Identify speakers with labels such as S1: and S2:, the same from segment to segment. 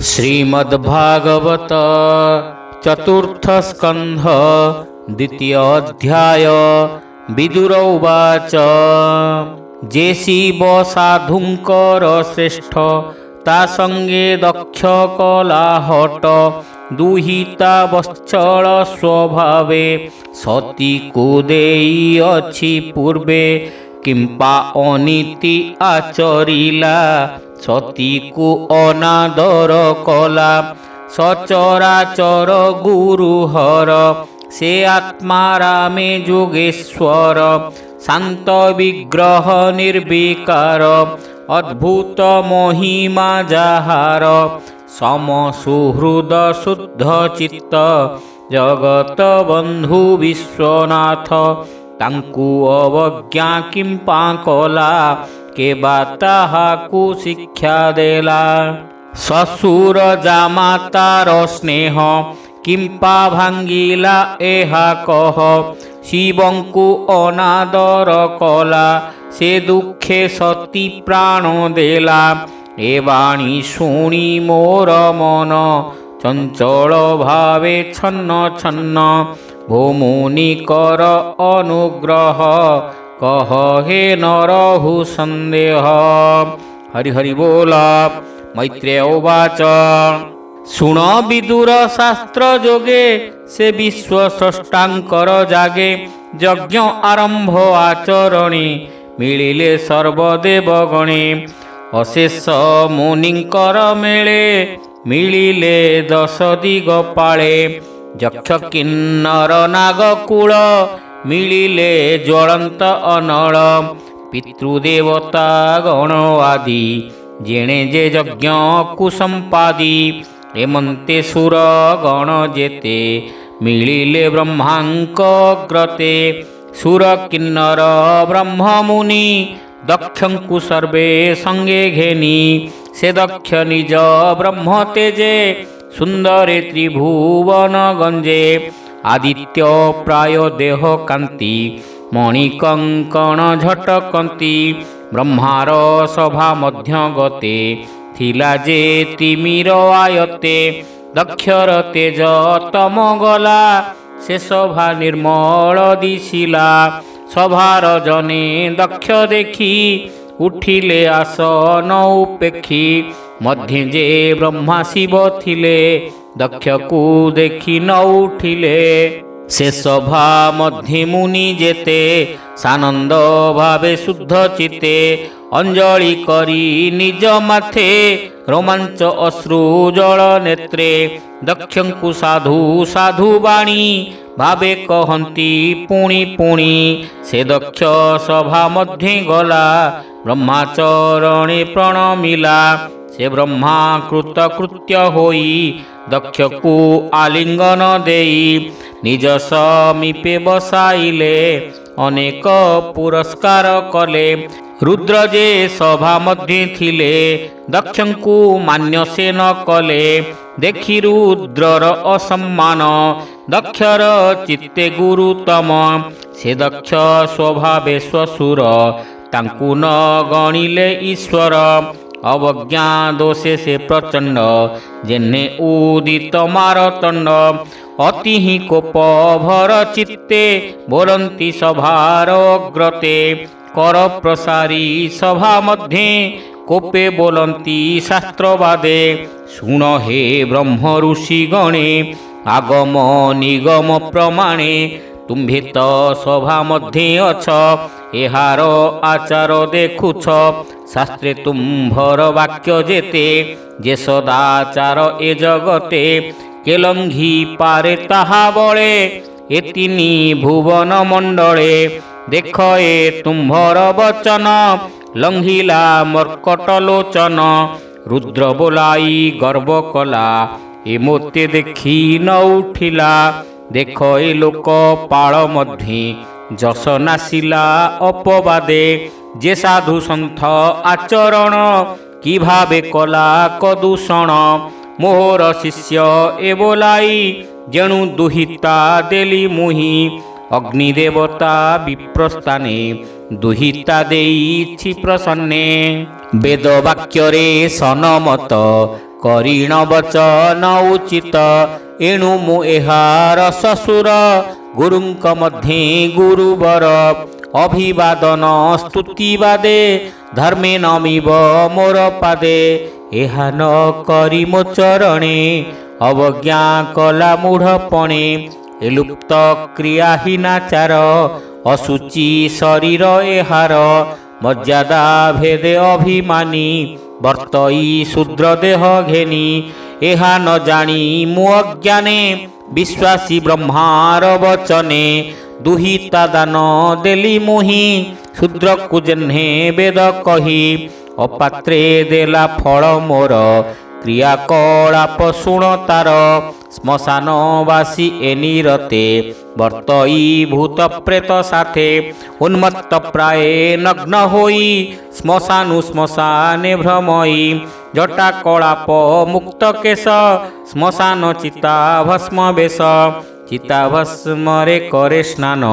S1: श्रीमद्भागवत चतुर्थ स्कंध द्वितीय अध्याय। विदुर उवाच जे शिव साधुंकर श्रेष्ठ ता संगे दक्ष कलाहट दुहिता वत्सल स्वभावे सती को देई अछि पूर्वे किंपा अनीति आचरिला सती को अनादर कला सचराचर गुरुहर से आत्मा रामे जोगेश्वर शांत विग्रह निर्विकार अद्भुत महिमा जाहार सम सुहृद शुद्ध चित्त जगत बंधु विश्वनाथ तांकु अवज्ञा किंपा कला के बाताहाकु शिक्षा देला ससुर जामातार स्नेह किंपा भांगिला एहा कह शिवंकु अनादर कला से दुखे सती प्राण देला ए वाणी शुणी मोर मन चंचल भावे छन्न छन्न भूमुनि कर अनुग्रह कह हे नरहु संदेह। हरि हरि बोल। मैत्रेय उवाच शुण विदुर शास्त्र जोगे से विश्व स्रष्टांकर जागे यज्ञ आरंभ आचरणी मिलिले सर्वदेव गणे अशेष मुनिंकर मेले मिलिले दश दिग पाळे यक्ष किन्नर नागकुल मिलिले ज्वलंत अनल पितृदेवता गण आदि जेणे जे यज्ञ कुसंपादी एमंते सुर गण जेते मिलिले ब्रह्मांक ग्रते सुर किन्नर ब्रह्म मुनि दक्षंकु सर्वे संगे घेनी से दक्ष निज ब्रह्म तेजे सुंदरे त्रिभुवन गंजे आदित्य प्राय देह कांति मणिकंकण झटकंती ब्रह्मार सभा मध्य गते थिला जे तिमिर आयते दक्षर तेज तम गला से सभा निर्मल दिशिला सभार जने दक्ष देखी उठिले आसन उपेक्षी मध्य जे ब्रह्मा शिव थिले दक्ष को देखी न उठिले से सभा मध्य मुनि जेते सानंद भावे शुद्ध चिते अंजलि करी निज माथे रोमांच अश्रु जल नेत्रे दक्षंकु साधु साधु वाणी भावे कहंती पुणी पुणी से दक्ष सभा मध्य गला ब्रह्माचरणे प्रणमिला से ब्रह्मा कृतकृत्य होई दक्ष को आलिंगन देई निज समीपे बसाइले अनेक पुरस्कार कले रुद्र जे सभा मध्य थिले दक्षंकु मान्य से न कले देखि रुद्रर असम्मान दक्षर चित्ते गुरुतम से दक्ष स्वभावे स्वसुर तांकु न गणिले ईश्वर अवज्ञा दोषे से प्रचंड जेने उदित मारतंड अति ही कोप भर चित्ते बोलंती सभार अग्रते कर प्रसारी सभा मध्य कोपे बोलंती शास्त्रवादे शुण हे ब्रह्म ऋषि गणे आगम निगम प्रमाणे तुम्भे तो सभा मध्य अछ एहार आचार देखुछ शास्त्रे तुम्भर वाक्य जेते जे सदाचार ए जगते केलंघी पारे ताहा बळे ए तिनी भुवन मंडले देख ए तुम्भर वचन लंघिला मर्कट लोचन रुद्र बोलाई गर्व कला ए मोते देखी न उठिला देख ए लोक पाळ मध्य जस नासिला अपवादे जे साधु सन्थ आचरण कि भावे कला कदूषण मोहर शिष्य ए बोलाई जेणु दुहिता देली मुहि अग्निदेवता विप्रस्थाने दुहिता देइछि प्रसन्ने वेद वाक्य रे सनमत କରିଣ ବଚନ ଉଚିତ ଏଣୁ ମୁଁ ଏହାର ଶ୍ୱଶୁର ଗୁରୁଙ୍କ ମଧ୍ୟେ ଗୁରୁବର ଅଭିବାଦନ ସ୍ତୁତିବାଦେ ଧର୍ମେ ନମିବ ମୋର ପାଦେ ଏହା ନ କରି ମୋ ଚରଣେ ଅବଜ୍ଞା କଲା ମୂଢ଼ପଣେ ଏ ଲୁପ୍ତ କ୍ରିୟାହୀନାଚାର ଅଶୁଚି ଶରୀର ଏହାର ମର୍ଯ୍ୟାଦା ଭେଦେ ଅଭିମାନୀ ବର୍ତ୍ତଇ ଶୂଦ୍ର ଦେହ ଘେନି ଏହା ନ ଜାଣି ମୁଁ ଅଜ୍ଞାନେ ବିଶ୍ୱାସୀ ବ୍ରହ୍ମାର ବଚନେ ଦୁହିତା ଦାନ ଦେଲି ମୁହିଁ ଶୂଦ୍ରକୁ ଯେହ୍ନେ ବେଦ କହି ଅପାତ୍ରେ ଦେଲା ଫଳ ମୋର କ୍ରିୟାକଳାପ ଶୁଣ ତାର ଶ୍ମଶାନବାସୀ ଏନିରତେ ବର୍ତ୍ତଇ ଭୂତ ପ୍ରେତ ସାଥେ ଉନ୍ମତ୍ତ ପ୍ରାୟ ନଗ୍ନ ହୋଇ ଶ୍ମଶାନୁ ଶ୍ମଶାନେ ଭ୍ରମଇ ଜଟା କଳାପ ମୁକ୍ତ କେଶ ଶ୍ମଶାନ ଚିତା ଭସ୍ମ ବେଶ ଚିତା ଭସ୍ମରେ କରେ ସ୍ନାନ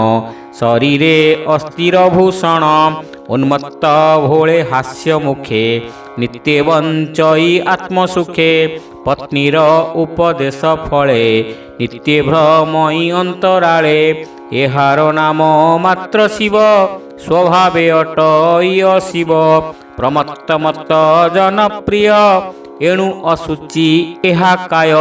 S1: ଶରୀରେ ଅସ୍ଥିର ଭୂଷଣ ଉନ୍ମତ୍ତ ଭୋଳେ ହାସ୍ୟ ମୁଖେ ନିତ୍ୟ ବଞ୍ଚଇ ଆତ୍ମସୁଖେ ପତ୍ନୀର ଉପଦେଶ ଫଳେ ନିତ୍ୟ ଭ୍ରମଇ ଅନ୍ତରାଳେ ଏହାର ନାମ ମାତ୍ର ଶିବ ସ୍ୱଭାବେ ଅଟଇ ଶିବ ପ୍ରମତ୍ତ ମତ୍ତ ଜନପ୍ରିୟ ଏଣୁ ଅଶୁଚି ଏହା କାୟ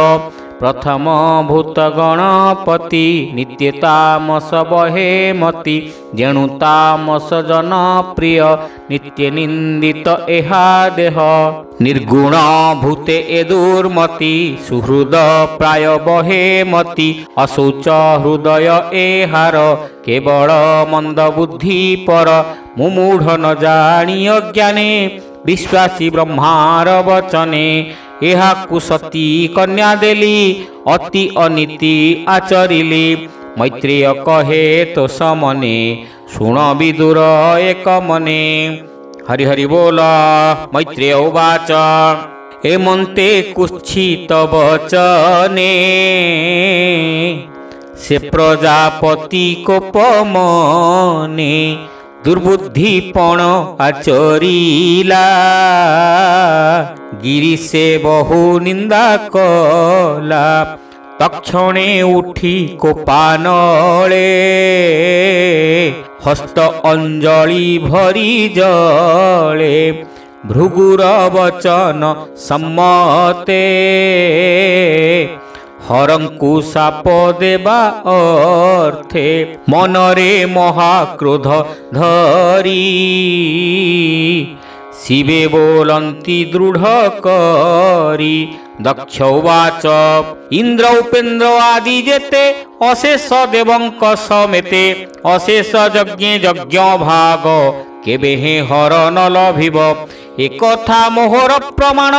S1: ପ୍ରଥମ ଭୂତ ଗଣପତି ନିତ୍ୟ ତାମସ ବହେ ମତି ଯେଣୁ ତାମସ ଜନପ୍ରିୟ ନିତ୍ୟ ନିନ୍ଦିତ ଏହା ଦେହ ନିର୍ଗୁଣ ଭୂତେ ଏ ଦୁର୍ମତି ସୁହୃଦ ପ୍ରାୟ ବହେ ମତି ଅଶୌଚ ହୃଦୟ ଏହାର କେବଳ ମନ୍ଦ ବୁଦ୍ଧି ପର ମୁଁ ମୂଢ଼ ନ ଜାଣି ଅଜ୍ଞାନେ ବିଶ୍ୱାସୀ ବ୍ରହ୍ମାର ବଚନେ ଏହାକୁ ସତୀ କନ୍ୟା ଦେଲି ଅତି ଅନୀତି ଆଚରିଲି ମୈତ୍ରେୟ କହେ ତୋଷ ମନେ ଶୁଣ ବିଦୁର ଏକ ମନେ ହରି ହରି ବୋଲ ମୈତ୍ରେୟ ଉବାଚ ଏମନ୍ତେ କୁତ୍ସିତ ବଚନେ ସେ ପ୍ରଜାପତି କୋପ ମନେ ଦୁର୍ବୁଦ୍ଧିପଣ ଆଚରିଲା ଗିରିଶେ ବହୁ ନିନ୍ଦା କଲା ତକ୍ଷଣେ ଉଠି କୋପାନଳେ ହସ୍ତ ଅଞ୍ଜଳି ଭରି ଜଳେ ଭୃଗୁର ବଚନ ସମ୍ମତେ ହରଙ୍କୁ ସାପ ଦେବା ଅର୍ଥେ ମନରେ ମହାକ୍ରୋଧ ଧରି ଶିବେ ବୋଲନ୍ତି ଦୃଢ଼ କରି ଦକ୍ଷ ଉବାଚ ଇନ୍ଦ୍ର ଉପେନ୍ଦ୍ର ଆଦି ଯେତେ ଅଶେଷ ଦେବଙ୍କ ସମେତେ ଅଶେଷ ଯଜ୍ଞେ ଯଜ୍ଞ ଭାଗ କେବେ ହିଁ ହର ନ ଲଭିବ ଏକଥା ମୋହର ପ୍ରମାଣ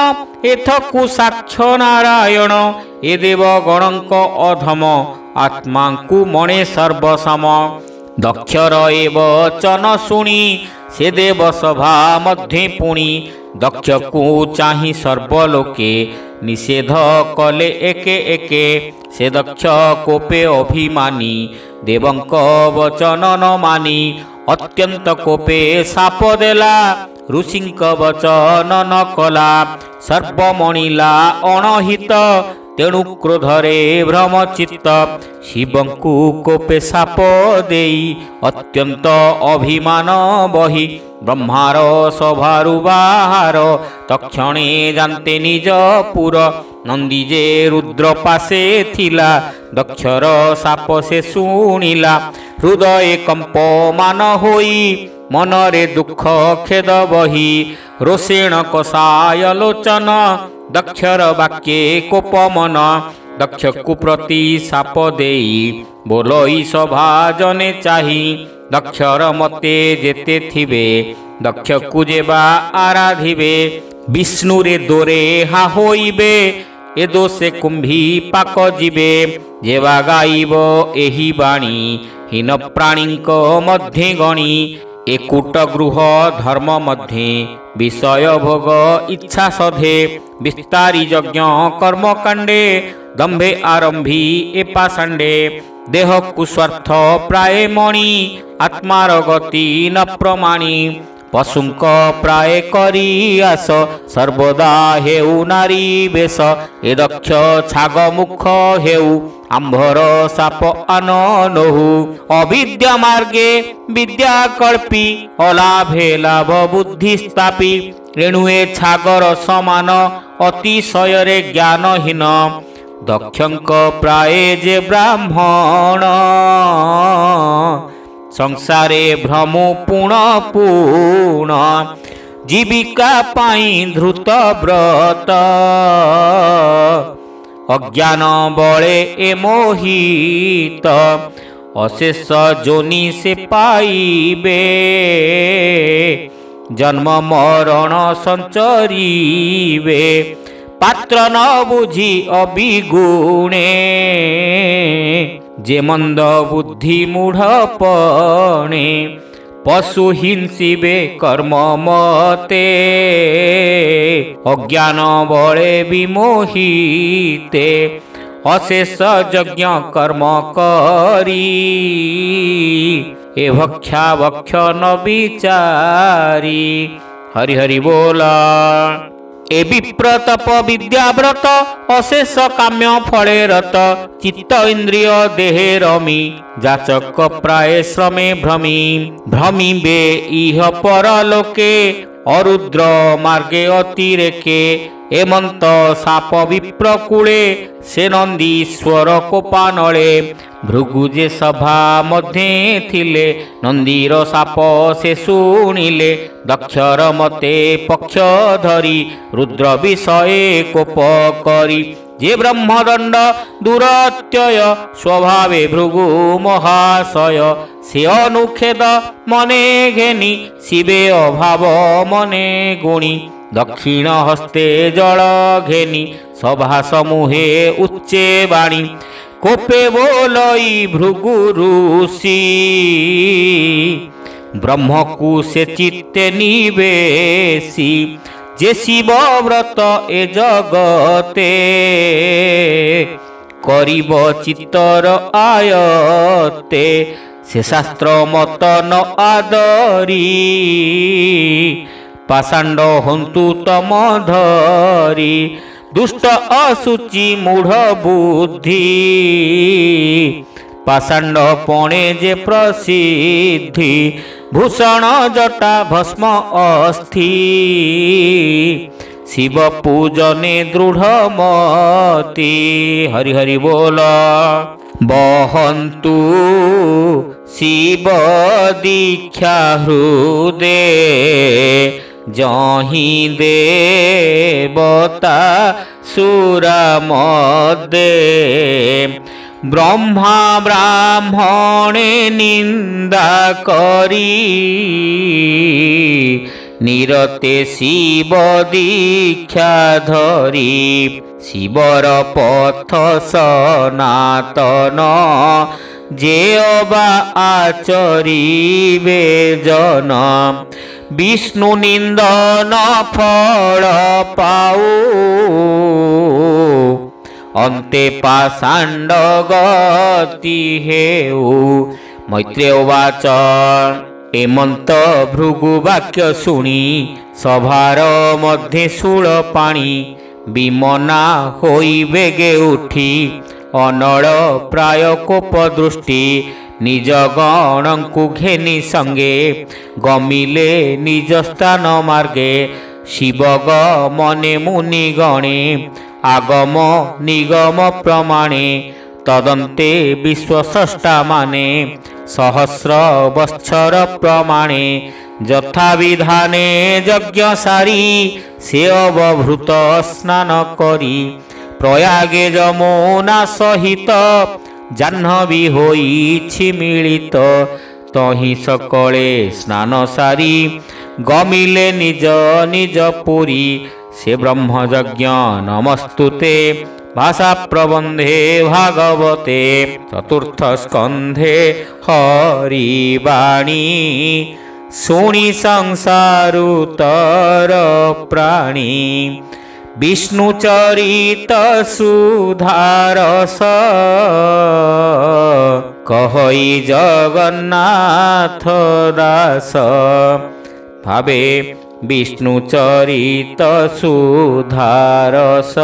S1: ଏଥକୁ ସାକ୍ଷ୍ୟ ନାରାୟଣ ଏ ଦେବ ଗଣଙ୍କ ଅଧମ ଆତ୍ମାଙ୍କୁ ମଣେ ସର୍ବସମ ଦକ୍ଷର ଏ ବଚନ ଶୁଣି ସେ ଦେବ ସଭା ମଧ୍ୟେ ପୁଣି ଦକ୍ଷକୁ ଚାହିଁ ସର୍ବଲୋକେ ନିଷେଧ କଲେ ଏକେ ଏକେ ସେ ଦକ୍ଷ କୋପେ ଅଭିମାନୀ ଦେବଙ୍କ ବଚନ ନ ମାନି ଅତ୍ୟନ୍ତ କୋପେ ସାପ ଦେଲା ଋଷିଙ୍କ ବଚନ ନ କଲା ସର୍ବମଣିଲା ଅଣହିତ ତେଣୁ କ୍ରୋଧରେ ଭ୍ରମଚିତ୍ତ ଶିବଙ୍କୁ କୋପେ ସାପ ଦେଇ ଅତ୍ୟନ୍ତ ଅଭିମାନ ବହି ବ୍ରହ୍ମାର ସଭାରୁ ବାହାର ତକ୍ଷଣେ ଜାନ୍ତେ ନିଜ ପୁର ନନ୍ଦୀ ଯେ ରୁଦ୍ର ପାଶେ ଥିଲା ଦକ୍ଷର ସାପ ସେ ଶୁଣିଲା ହୃଦୟ କମ୍ପମାନ ହୋଇ ମନରେ ଦୁଃଖ ଖେଦ ବହି ରୋଷେଣ କଷାୟ ଲୋଚନ ଦକ୍ଷର ବାକ୍ୟେ କୋପ ମନ ଦକ୍ଷକୁ ପ୍ରତି ସାପ ଦେଇ ବୋଲଇ ସଭା ଜନେ ଚାହିଁ ଦକ୍ଷର ମତେ ଯେତେ ଥିବେ ଦକ୍ଷକୁ ଯେବା ଆରାଧିବେ ବିଷ୍ଣୁରେ ଦୋରେ ହା ହୋଇବେ ଏ ଦୋଷେ କୁମ୍ଭୀ ପାକ ଯିବେ ଯେବା ଗାଇବ ଏହି ବାଣୀ ହୀନ ପ୍ରାଣୀଙ୍କ ମଧ୍ୟେ ଗଣି ଏକୁଟ ଗୃହ ଧର୍ମ ମଧ୍ୟେ ବିଷୟ ଭୋଗ ଇଚ୍ଛା ସଧେ ବିସ୍ତାରୀ ଯଜ୍ଞ କର୍ମକାଣ୍ଡେ ଦମ୍ଭେ ଆରମ୍ଭୀ ଏ ପାଷାଣ୍ଡେ ଦେହକୁ ସ୍ୱାର୍ଥ ପ୍ରାୟ ମଣି ଆତ୍ମାର ଗତି ନ ପ୍ରମାଣୀ पशुंक प्राय करी आस सर्वदा हेउ नारी बेश ए दक्ष छाग मुख हेउ आंभर साप आन नहु अविद्या मार्गे विद्या कल्पी अलाभे लाभ बुद्धि स्थापी रेणुए छागर समान अतिशयरे ज्ञानहीन दक्षंक प्राय जे ब्राह्मण संसारे भ्रमु पुण पुण जीविका पाई धृत व्रत अज्ञान बळे ए मोहित अशेष जोनि से पाइबे जन्म मरण संचरीबे पात्र न बुझी अभिगुणे जे मंद बुद्धि मूढ़पणे पशु हिंसिबे कर्म मते अज्ञान बळे विमोहिते अशेष यज्ञ कर्म करी ए भक्षा भक्ष न विचारी हरि हरि बोला ए विप्रतप विद्याव्रत अशेष काम्य फले रत चित्त इंद्रिय देहे रमी जाचक प्राय श्रमे भ्रमी भ्रमी बे इह परलोके अरुद्र मार्गे अतिरेके एमंत साप विप्रकूले से नंदीश्वर कोपानले भृगुजे सभा मध्य थिले नंदीर साप से शुणिले दक्षर मते पक्ष धरी रुद्र विषये कोप करी जे ब्रह्मदंड दुरत्यय स्वभावे भृगु महाशय से अनुच्छेद मने घेनी शिवे अभाव मने गुणी दक्षिण हस्ते जल घेनी सभा समूहे उच्चे वाणी कोपे बोलई भृगु ऋषि ब्रह्मकु से चित्ते निवेशी जे शिव व्रत ए जगते करिब चित्तर आयते से शास्त्र मत न आदरी पाषाण्ड हंतु तम धरी दुष्ट असुचि मूढ़ बुद्धि पाषाण्ड पणे जे प्रसिद्धि भूषण जटा भस्म अस्थि शिव पूजने दृढ़ मति हरि हरि बोल बहन्तु शिव दीक्षा हृदे जहि देवता सुरा मदे ब्रह्मा ब्राह्मणे निंदा करी निरते शिव दीक्षा धरी शिवर पथ सनातन जे अबा आचरिबे जन विष्णु निंदन फल पाऊ अन्ते पाषाण्ड गति हेउ मैत्रेय उवाच एमंत भृगु वाक्य शुणी सभार मध्ये शूल पाणी विमना होई बेगे उठी अनल प्राय कोप दृष्टि निज गणंकु घेनी संगे गमिले निज स्थान मार्गे शिवग मने मुनि गणे आगम निगम प्रमाणे तदन्ते विश्वस्रष्टा माने सहस्र वत्सर प्रमाणे यथा विधाने यज्ञ सारी से अवभृत स्नान करी प्रयागे यमुना सहित जाह्नवी होइछि मिलित तहि सकले स्नान सारी गमिले निज निज पुरी से ब्रह्मयज्ञ नमस्तुते भाषा प्रबंधे भागवते चतुर्थ स्कंधे हरिवाणी शुणी संसारुतर प्राणी विष्णुचरित सुधारस कहई जगन्नाथ दास भावे विष्णुचरित सुधारस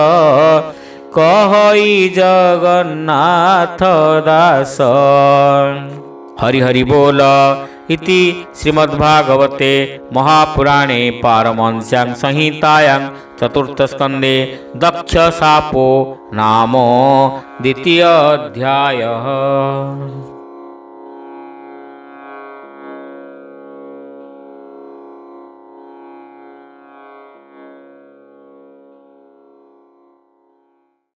S1: कहई जगन्नाथ दास। हरि हरि बोल। इति श्रीमद्भागवते महापुराणे पारमहंस्यां संहितायां चतुर्थस्कन्धे दक्षशापो नाम द्वितीय अध्यायः।